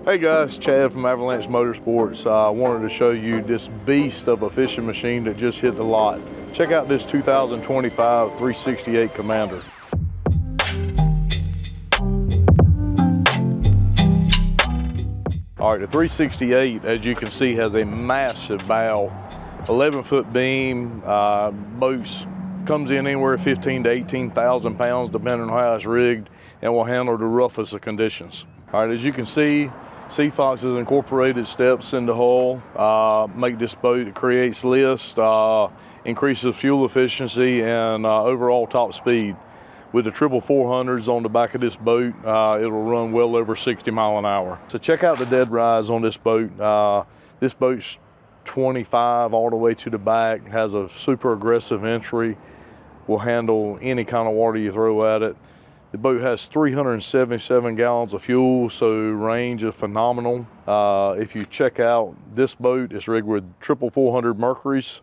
Hey guys, Chad from Avalanche Motorsports. I wanted to show you this beast of a fishing machine that just hit the lot. Check out this 2025 368 Commander. All right, the 368, as you can see, has a massive bow, 11-foot beam, boats, comes in anywhere 15 to 18,000 pounds depending on how it's rigged, and will handle the roughest of conditions. All right, as you can see, Seafox has incorporated steps in the hull, make this boat, it creates lift, increases fuel efficiency and overall top speed. With the 400s on the back of this boat, it'll run well over 60 miles an hour. So check out the dead rise on this boat. This boat's 25 all the way to the back, has a super aggressive entry, will handle any kind of water you throw at it. The boat has 377 gallons of fuel, so range is phenomenal. If you check out this boat, it's rigged with 400 Mercuries,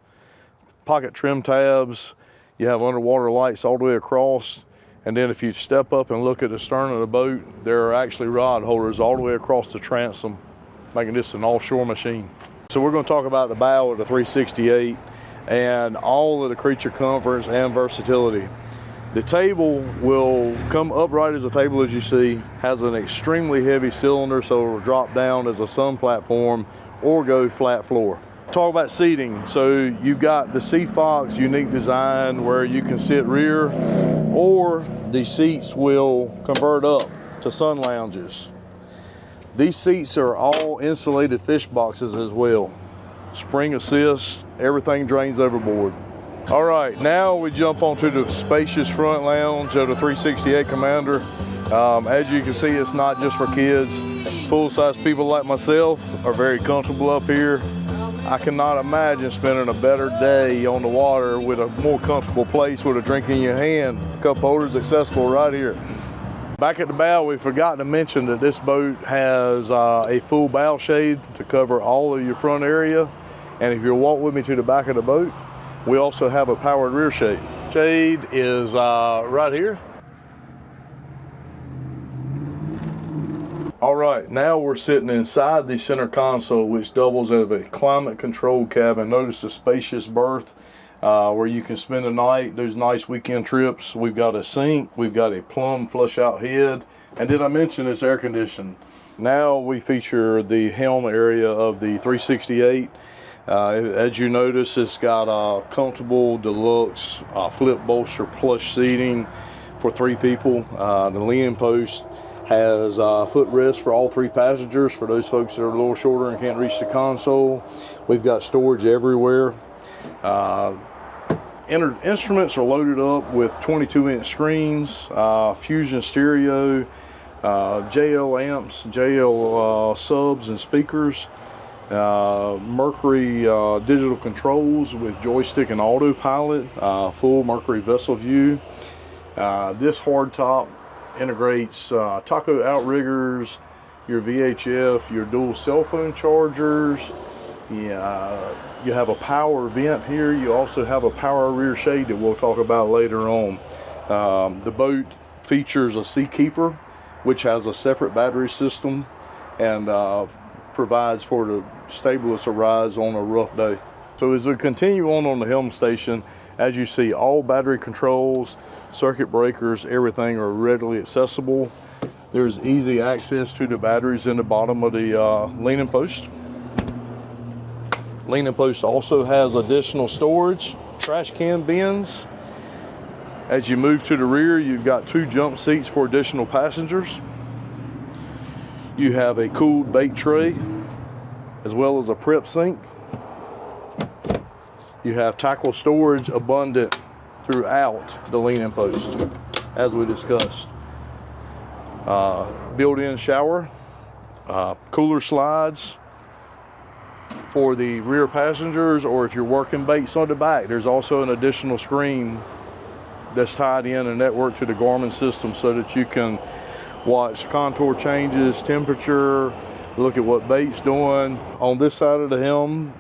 pocket trim tabs, you have underwater lights all the way across, and then if you step up and look at the stern of the boat, there are actually rod holders all the way across the transom, making this an offshore machine. So we're going to talk about the bow of the 368 and all of the creature comforts and versatility. The table will come upright as a table, as you see, has an extremely heavy cylinder, so it will drop down as a sun platform or go flat floor. Talk about seating. So you've got the Seafox unique design where you can sit rear, or the seats will convert up to sun lounges. These seats are all insulated fish boxes as well. Spring assist, everything drains overboard. All right, now we jump onto the spacious front lounge of the 368 Commander. As you can see, it's not just for kids. Full-size people like myself are very comfortable up here. I cannot imagine spending a better day on the water with a more comfortable place with a drink in your hand. Cup holders accessible right here. Back at the bow, we forgot to mention that this boat has a full bow shade to cover all of your front area. And if you'll walk with me to the back of the boat, we also have a powered rear shade. Shade is right here. All right, now we're sitting inside the center console, which doubles as a climate controlled cabin. Notice the spacious berth where you can spend the night, those nice weekend trips. We've got a sink, we've got a plumb flush out head, and did I mention it's air conditioned? Now we feature the helm area of the 368. As you notice, it's got a comfortable deluxe flip bolster plush seating for 3 people. The leaning post has footrest for all 3 passengers for those folks that are a little shorter and can't reach the console. We've got storage everywhere. Instruments are loaded up with 22-inch screens, Fusion stereo, JL amps, JL subs and speakers. Mercury digital controls with joystick and autopilot, full Mercury vessel view. This hardtop integrates taco outriggers, your VHF, your dual cell phone chargers. You have a power vent here. You also have a power rear shade that we'll talk about later on. The boat features a Seakeeper, which has a separate battery system and provides for the stability of rides on a rough day. So as we continue on the helm station, as you see, all battery controls, circuit breakers, everything are readily accessible. There's easy access to the batteries in the bottom of the leaning post. Leaning post also has additional storage, trash can bins. As you move to the rear, you've got 2 jump seats for additional passengers. You have a cooled bait tray, as well as a prep sink. You have tackle storage abundant throughout the leaning post, as we discussed. Built-in shower, cooler slides for the rear passengers, or if you're working baits on the back, there's also an additional screen that's tied in and networked to the GARMIN system so that you can watch contour changes, temperature, look at what bait's doing. On this side of the helm,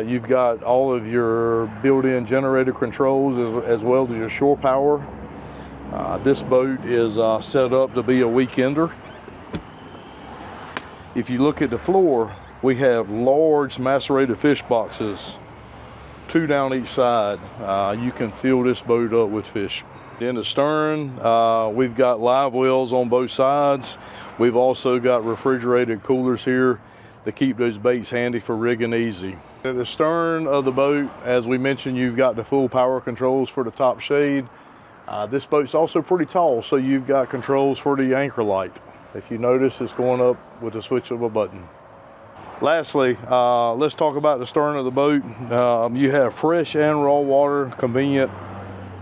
you've got all of your built-in generator controls as well as your shore power. This boat is set up to be a weekender. If you look at the floor, we have large macerated fish boxes, 2 down each side. You can fill this boat up with fish. In the stern, we've got live wells on both sides. We've also got refrigerated coolers here to keep those baits handy for rigging easy. At the stern of the boat, as we mentioned, you've got the full power controls for the top shade. This boat's also pretty tall, so you've got controls for the anchor light. If you notice, it's going up with the switch of a button. Lastly, let's talk about the stern of the boat. You have fresh and raw water, convenient.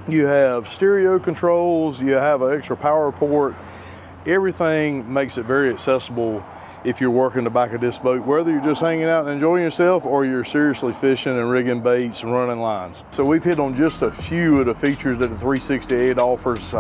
You have stereo controls, you have an extra power port. Everything makes it very accessible if you're working the back of this boat, whether you're just hanging out and enjoying yourself or you're seriously fishing and rigging baits and running lines. So we've hit on just a few of the features that the 368 offers.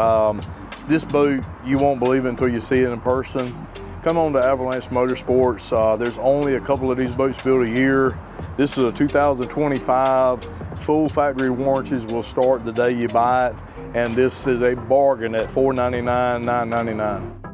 This boat, you won't believe it until you see it in person. Come on to Avalanche Motorsports. There's only a couple of these boats built a year. This is a 2025. Full factory warranties will start the day you buy it. And this is a bargain at $499, $999.